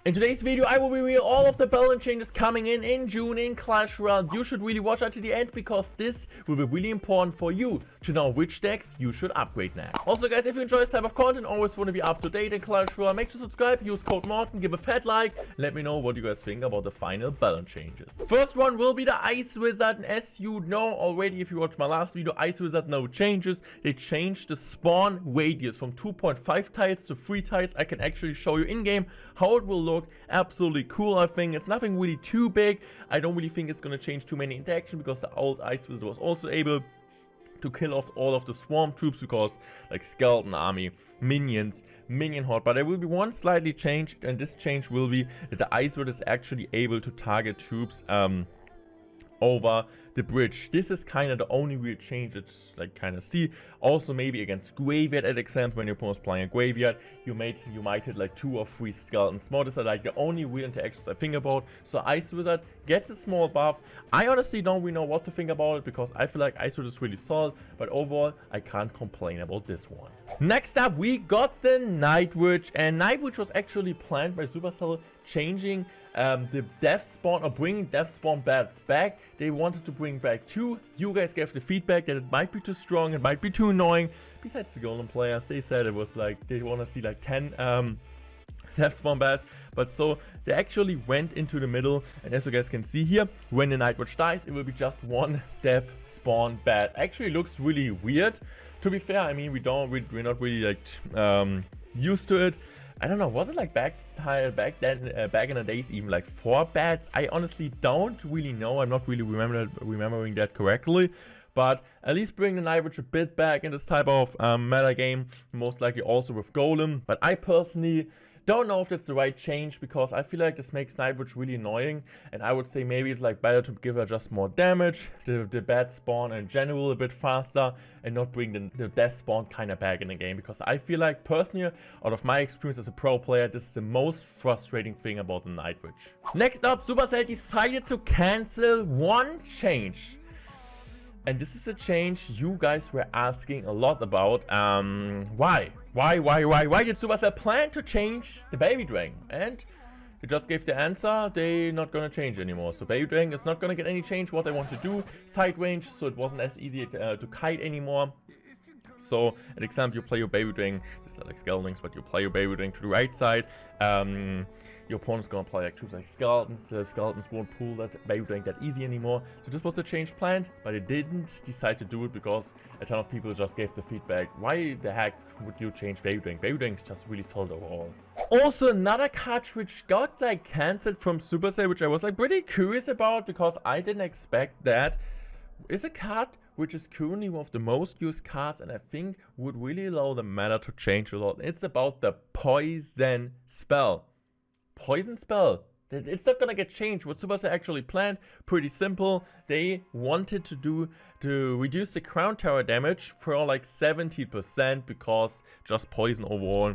In today's video, I will reveal all of the balance changes coming in June in Clash Royale. You should really watch until the end because this will be really important for you to know which decks you should upgrade next. Also guys, if you enjoy this type of content, always want to be up to date in Clash Royale, make sure to subscribe, use code Morten, give a fat like, let me know what you guys think about the final balance changes. First one will be the Ice Wizard, and as you know already if you watched my last video, Ice Wizard no changes. They changed the spawn radius from 2.5 tiles to 3 tiles. I can actually show you in game how it will look. Absolutely cool. I think it's nothing really too big. I don't really think it's gonna change too many interactions because the old Ice Wizard was also able to kill off all of the swarm troops because like skeleton army, minions, minion horde. But there will be one slightly change, and this change will be that the Ice Wizard is actually able to target troops over the bridge. This is kind of the only real change it's like kind of see. Also maybe against graveyard, at example, when your opponent's playing a graveyard, you might hit like 2 or 3 skeletons more. These are like the only real interactions I think about. So Ice Wizard gets a small buff. I honestly don't really know what to think about it because I feel like Ice Wizard is really solid, but overall I can't complain about this one. Next up we got the Night Witch, and Night Witch was actually planned by Supercell, changing the death spawn or bringing death spawn bats back. They wanted to bring back 2. You guys gave the feedback that it might be too strong, it might be too annoying. Besides the golden players, they said it was like they want to see like 10 death spawn bats. But so they actually went into the middle, and as you guys can see here, when the Night Witch dies, it will be just 1 death spawn bat. Actually looks really weird. To be fair, I mean we're not really like used to it. I don't know, was it like back in the days even like 4 bats? I honestly don't really know. I'm not really remembering that correctly. But at least bring the Night Witch a bit back in this type of meta game, most likely also with Golem. But I personally don't know if that's the right change because I feel like this makes Night Witch really annoying, and I would say maybe it's like better to give her just more damage, the bat spawn in general a bit faster, and not bring the death spawn kind of back in the game, because I feel like personally, out of my experience as a pro player, this is the most frustrating thing about the Night Witch. Next up, Supercell decided to cancel one change. And this is a change you guys were asking a lot about. Why? Why did Supercell plan to change the Baby Dragon? And they just gave the answer, they're not gonna change anymore. So Baby Dragon is not gonna get any change. What they want to do, side range, so it wasn't as easy to kite anymore. So, an example, you play your Baby Dragon, this is like skeletons, but you play your Baby Dragon to the right side. Your opponent's gonna play like troops like skeletons. The skeletons won't pull that Baby Dragon that easy anymore. So this was the change planned, but they didn't decide to do it because a ton of people just gave the feedback. Why the heck would you change Baby Dragon? Baby Dragon is just really solid overall. Also, another cartridge got like cancelled from Supercell, which I was like pretty curious about because I didn't expect that. Is a card which is currently one of the most used cards, and I think would really allow the meta to change a lot. It's about the Poison Spell. Poison Spell. It's not gonna get changed. What Supercell actually planned, pretty simple. They wanted to reduce the crown tower damage for like 70% because just poison overall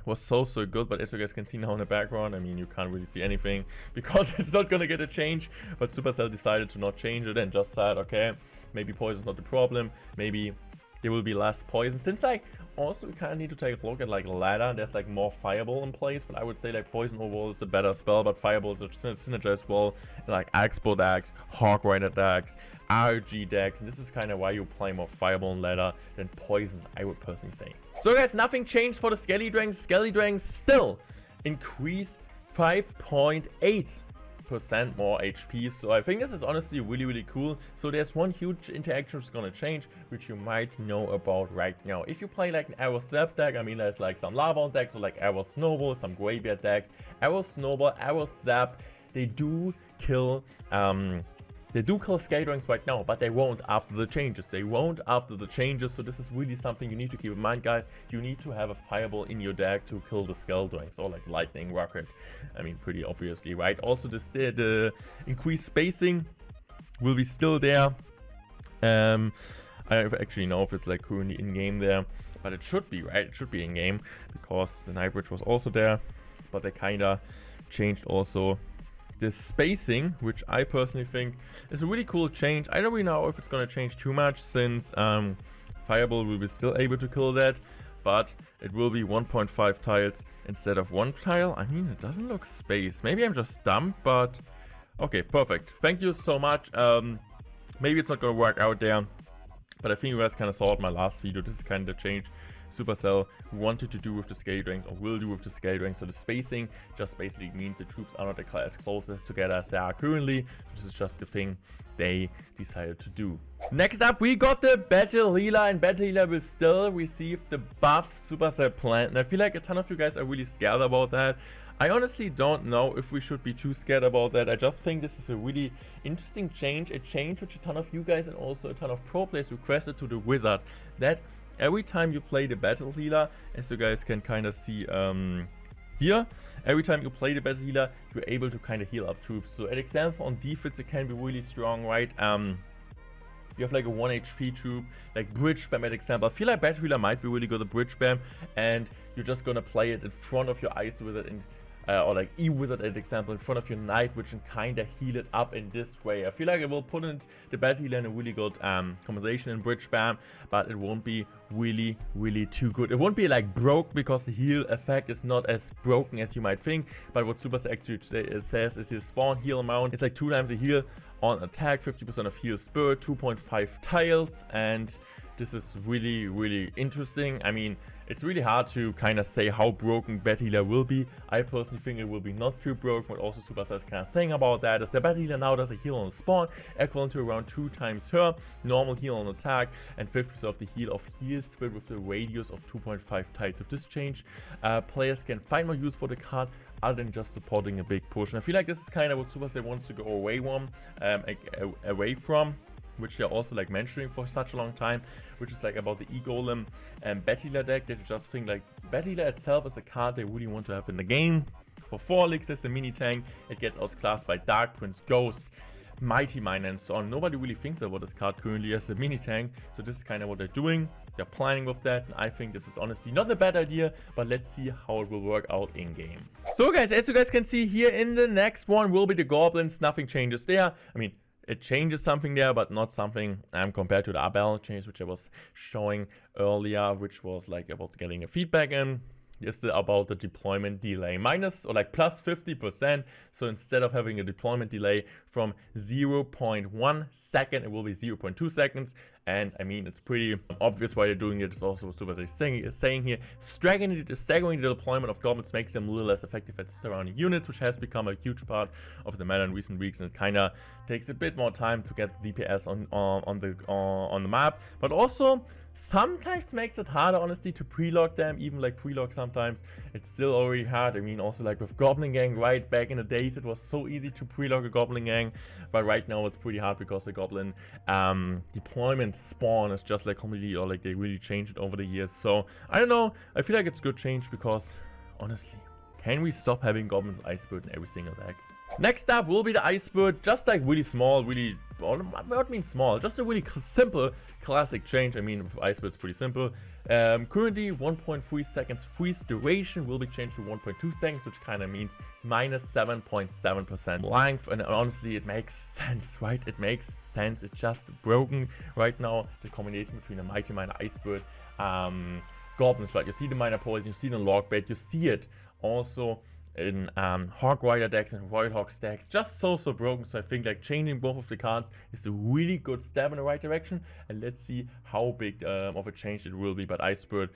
was so good. But as you guys can see now in the background, I mean you can't really see anything because it's not gonna get a change. But Supercell decided to not change it and just said, okay, maybe poison's not the problem, maybe there will be less poison. Since like also we kind of need to take a look at like ladder, there's like more fireball in place, but I would say like poison overall is a better spell, but fireball is a synergize as well, like Expo decks, Hawk Rider decks, RG decks, and this is kind of why you play more fireball and ladder than poison, I would personally say. So guys, nothing changed for the Skelly Dragons. Skelly Dragons still increase 5.8% more HP, so I think this is honestly really cool. So there's one huge interaction which is gonna change, which you might know about right now. If you play like an Arrow Zap deck, I mean there's like some Lava decks or like Arrow Snowball, some Graveyard decks. Arrow Snowball, Arrow Zap, they do kill Skelly Dragons right now, but they won't after the changes. So this is really something you need to keep in mind, guys. You need to have a fireball in your deck to kill the Skelly Dragons, or like lightning rocket. I mean, pretty obviously, right? Also, the increased spacing will be still there. I don't actually know if it's like currently in game there, but it should be, right? It should be in game because the Night Witch was also there, but they kinda changed also the spacing, which I personally think is a really cool change. I don't really know if it's gonna change too much since Fireball will be still able to kill that, but it will be 1.5 tiles instead of 1 tile. I mean, it doesn't look spaced. Maybe I'm just dumb, but okay, perfect. Thank you so much. Maybe it's not gonna work out there, but I think you guys kind of saw it in my last video. This is kind of the change Supercell wanted to do with the scale ranks, or will do with the scale ranks. So the spacing just basically means the troops are not as close together as they are currently. This is just the thing they decided to do. Next up, we got the Battle Healer, and Battle Healer will still receive the buff Supercell planned. And I feel like a ton of you guys are really scared about that. I honestly don't know if we should be too scared about that. I just think this is a really interesting change. A change which a ton of you guys and also a ton of pro players requested to the Wizard. That every time you play the Battle Healer, as you guys can kind of see here, every time you play the Battle Healer, you're able to kind of heal up troops. So an example on defense, it can be really strong, right? You have like a 1 HP troop, like bridge spam, at example. I feel like Battle Healer might be really good at bridge spam, and you're just gonna play it in front of your Ice Wizard and or like E-Wizard, at example, in front of your Night Witch, and kind of heal it up in this way. I feel like it will put in the Battle Healer in a really good conversation in bridge spam, but it won't be really too good. It won't be like broke, because the heal effect is not as broken as you might think. But what Supercell actually says is his spawn heal amount. It's like 2 times the heal on attack, 50% of heal spirit, 2.5 tiles, and this is really interesting. I mean, it's really hard to kind of say how broken Battle Healer will be. I personally think it will be not too broken, but also Supercell is kind of saying about that is the Battle Healer now does a heal on spawn, equivalent to around 2 times her normal heal on attack, and 50% of the heal of heal spirit with the radius of 2.5 tiles. With this change, players can find more use for the card other than just supporting a big push. And I feel like this is kind of what Supercell wants to go away from, which they're also like mentioning for such a long time, which is like about the E-Golem and Battle Healer deck. They just think like Battle Healer itself is a card they really want to have in the game. For 4 elixirs, a mini tank, it gets outclassed by Dark Prince, Ghost, Mighty Miner, and so on. Nobody really thinks about this card currently as a mini tank, so this is kind of what they're doing. They're planning with that, and I think this is honestly not a bad idea, but let's see how it will work out in game. So guys, as you guys can see here, in the next one will be the Goblins. Nothing changes there. I mean, it changes something there, but not something compared to the balance change, which I was showing earlier, which was like about getting a feedback in. Is about the deployment delay, minus or like plus 50%. So instead of having a deployment delay from 0.1 second, it will be 0.2 seconds. And I mean, it's pretty obvious why they're doing it. It's also what Supercell is saying here. Staggering the deployment of goblins makes them a little less effective at surrounding units, which has become a huge part of the meta in recent weeks, and it kind of takes a bit more time to get DPS on the map, but also sometimes makes it harder, honestly, to pre-log them. Even like pre-log sometimes, it's still already hard. I mean, also like with Goblin Gang, right back in the days, it was so easy to pre-log a Goblin Gang, but right now it's pretty hard because the Goblin deployment spawn is just like completely, or like they really changed it over the years. So I don't know, I feel like it's good change, because honestly, can we stop having Goblins Ice Bird in every single deck? Next up will be the Ice Bird, just like really small, really, what means small, just a really simple classic change. I mean, with Ice Bird it's pretty simple. Currently 1.3 seconds freeze duration will be changed to 1.2 seconds, which kind of means minus 7.7% length, and honestly it makes sense, right? It makes sense. It's just broken right now, the combination between a Mighty Miner, Ice Bird, Goblins, right? You see the Miner Poison, you see the Log Bait, you see it also in Hawk Rider decks and Royal Hawk stacks, just so broken. So I think like changing both of the cards is a really good step in the right direction, and let's see how big of a change it will be. But Ice Bird,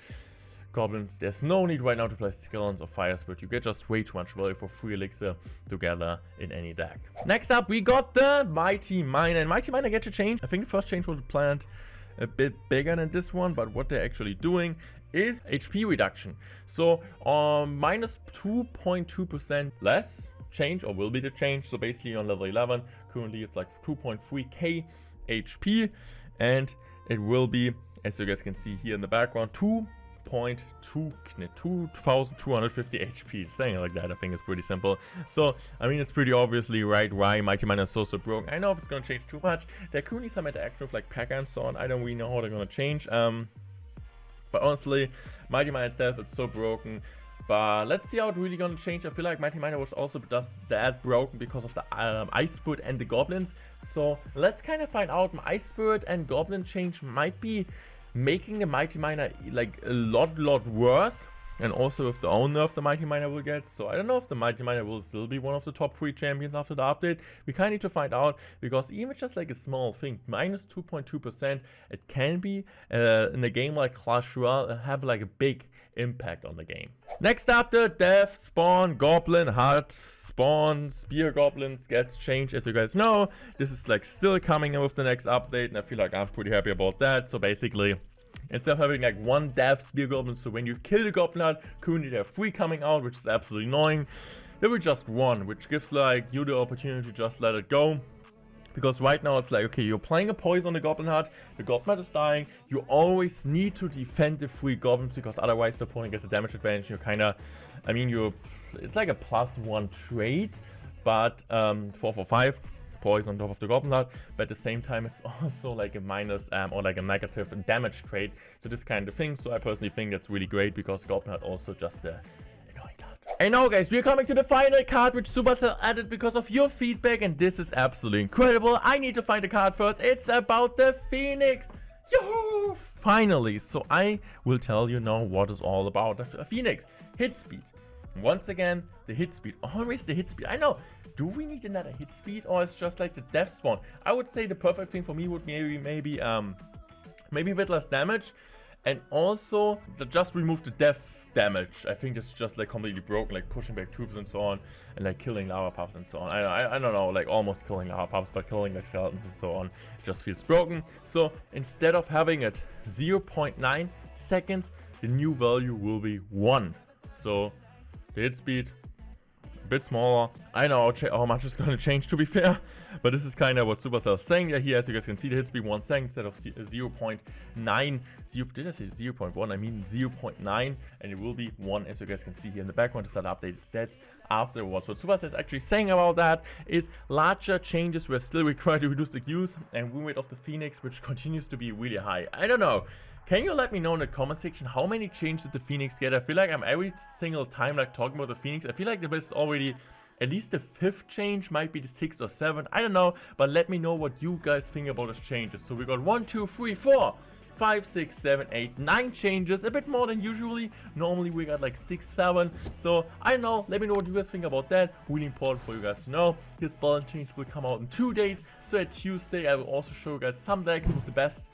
Goblins, there's no need right now to play Skeletons or Fire Spirit. You get just way too much value for 3 elixir together in any deck. Next up, we got the Mighty Miner, and Mighty Miner gets a change. I think the first change was planned a bit bigger than this one, but what they're actually doing is HP reduction. So minus 2.2% less change, or will be the change. So basically on level 11, currently it's like 2.3k HP, and it will be, as you guys can see here in the background, 2,250 HP. Saying it like that, I think it's pretty simple. So I mean, it's pretty obviously right why Mighty Miner is so broken. I know if it's gonna change too much. There are currently some interaction with like Packer and so on. I don't really know how they're gonna change. But honestly, Mighty Miner itself, it's so broken. But let's see how it's really gonna change. I feel like Mighty Miner was also just that broken because of the Ice Bird and the Goblins. So let's kind of find out. My Ice Bird and Goblin change might be making the Mighty Miner like a lot worse. And also with the own nerf the Mighty Miner will get. So I don't know if the Mighty Miner will still be one of the top 3 champions after the update. We kind of need to find out, because even just like a small thing, minus 2.2%, it can be in a game like Clash Royale have like a big impact on the game. Next up, the death spawn Goblin Hut spawn spear goblins gets changed. As you guys know, this is like still coming in with the next update, and I feel like I'm pretty happy about that. So basically, instead of having like one death spear goblin, so when you kill the Goblin Hut, currently there are 3 coming out, which is absolutely annoying. There will just 1, which gives like you the opportunity to just let it go. Because right now it's like, okay, you're playing a poison on the Goblin Hut, the Goblin Hut is dying, you always need to defend the 3 goblins, because otherwise the opponent gets a damage advantage. You're kind of, I mean, it's like a +1 trait, but 4/5 poison on top of the Goblin Hut, but at the same time it's also like a minus or like a negative damage trait, so this kind of thing. So I personally think that's really great, because Goblin Hut also just a annoying card. And now guys, we're coming to the final card which Supercell added because of your feedback, and this is absolutely incredible. I need to find the card first. It's about the Phoenix. Yahoo! Finally! So I will tell you now what it's all about. The Phoenix hit speed. Once again, the hit speed. Always the hit speed. I know. Do we need another hit speed, or it's just like the death spawn? I would say the perfect thing for me would maybe a bit less damage, and also just remove the death damage. I think it's just like completely broken, like pushing back troops and so on, and like killing lava puffs and so on. I don't know, like almost killing lava puffs, but killing like skeletons and so on just feels broken. So instead of having it 0.9 seconds, the new value will be 1. So the hit speed a bit smaller. I know how much it's going to change, to be fair, but this is kind of what Supercell is saying here. As you guys can see, the hit speed 1 second instead of 0.9. Did I say 0.1? I mean 0.9, and it will be 1, as you guys can see here in the background. To start updated stats afterwards. What Supercell is actually saying about that is larger changes were still required to reduce the use and win rate of the Phoenix, which continues to be really high. I don't know. Can you let me know in the comment section how many changes did the Phoenix get? I feel like I'm every single time like talking about the Phoenix. I feel like there is already at least the 5th change, might be the 6th or 7th. I don't know, but let me know what you guys think about those changes. So we got 1, 2, 3, 4, 5, 6, 7, 8, 9 changes, a bit more than usually. Normally we got like 6, 7. So I don't know, let me know what you guys think about that. Really important for you guys to know. This balance change will come out in 2 days. So at Tuesday I will also show you guys some decks with the best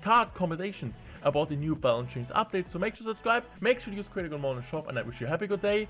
card combinations about the new balance change update. So make sure to subscribe, make sure to use Critical Moment Shop, and I wish you a happy good day.